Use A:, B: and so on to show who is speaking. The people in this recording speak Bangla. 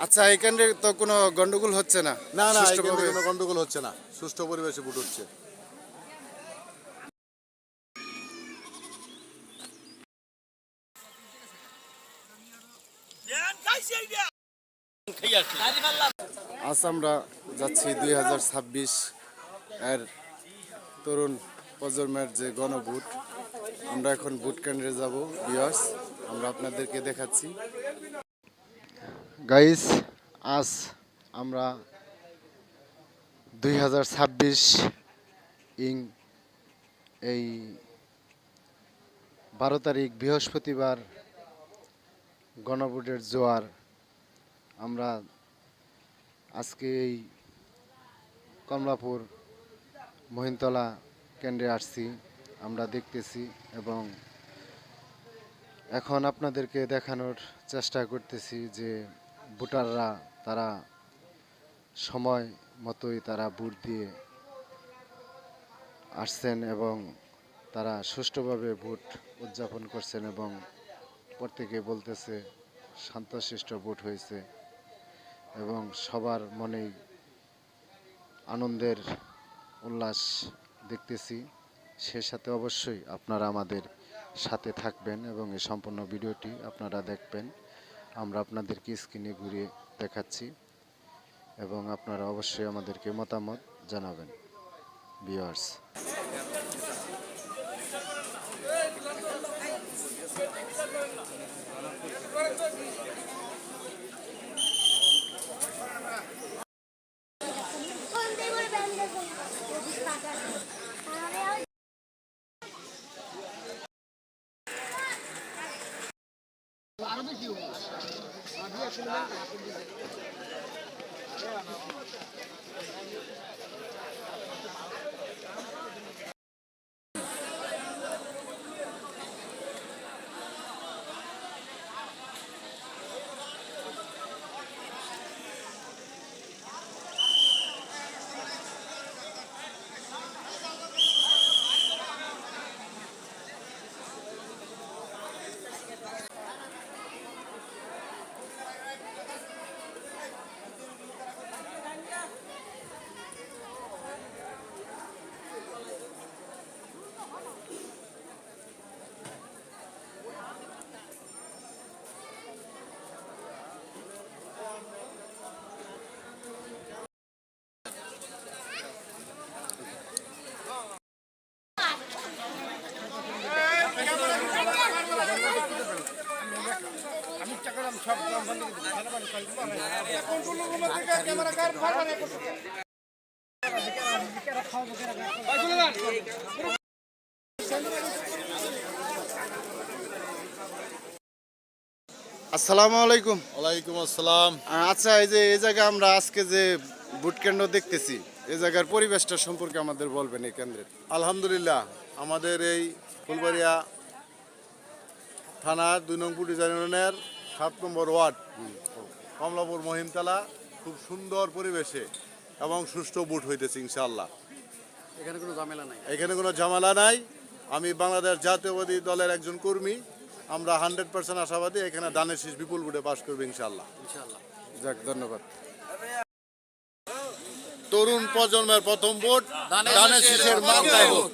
A: আচ্ছা, এখানে তো কোনো গন্ডগোল হচ্ছে না?
B: না না, এখানে
A: সুষ্ঠুভাবে?
B: কোনো গন্ডগোল হচ্ছে না, সুষ্ঠু পরিবেশে ভোট হচ্ছে।
A: আজ আমরা যাচ্ছি 2026 এর তরুণ প্রজন্মের যে গণভোট। আমরা এখন ভোট কেন্দ্রে যাব। ভিউয়ার্স, আমরা আপনাদেরকে দেখাচ্ছি। গাইস, আজ আমরা 2026 ইং এই 12 তারিখ বৃহস্পতিবার গণভোটের জোয়ার। আমরা আজকে এই কমলাপুর মহিনতলা কেন্দ্রে আসছি, আমরা দেখতেছি এবং এখন আপনাদেরকে দেখানোর চেষ্টা করতেছি যে ভোটাররা তারা সময় মতোই তারা ভোট দিয়ে আসছেন এবং তারা সুষ্ঠুভাবে ভোট উদযাপন করছেন এবং প্রত্যেকে বলতেছে শান্তশিষ্ট ভোট হয়েছে এবং সবার মনেই আনন্দের উল্লাস দেখতেছি। সে সাথে অবশ্যই আপনারা আমাদের সাথে থাকবেন এবং এই সম্পূর্ণ ভিডিওটি আপনারা দেখবেন। আমরা আপনাদেরকে স্ক্রিনে ঘুরিয়ে দেখাচ্ছি এবং আপনারা অবশ্যই আমাদেরকে মতামত জানাবেন। ভিউয়ার্স, আসসালামু আলাইকুম।
B: ওয়ালাইকুম আসসালাম।
A: আচ্ছা, এই যে এই জায়গায় আমরা আজকে যে ভোট কেন্দ্র দেখতেছি, এই জায়গার পরিবেশটা সম্পর্কে আমাদের বলবেন এই কেন্দ্রের।
B: আলহামদুলিল্লাহ, আমাদের এই ফুলবাড়িয়া থানার 2 নং পুটিজা ইউনিয়নের 7 নম্বর ওয়ার্ড কমলাপুর মহিমতলা খুব সুন্দর পরিবেশে এবং সুষ্ঠু ভোট হইতেছে ইনশাআল্লাহ।
A: এখানে কোনো ঝামেলা নাই?
B: এখানে কোনো ঝামেলা নাই। আমি বাংলাদেশ জাতীয়বাদী দলের একজন কর্মী। আমরা 100% আশাবাদী এখানে দানের শীষ বিপুল ভোটে পাস করবে ইনশাআল্লাহ।
A: যাক, ধন্যবাদ।
B: তরুণ প্রজন্মের প্রথম ভোট দানের শীষের মার্কায় হোক।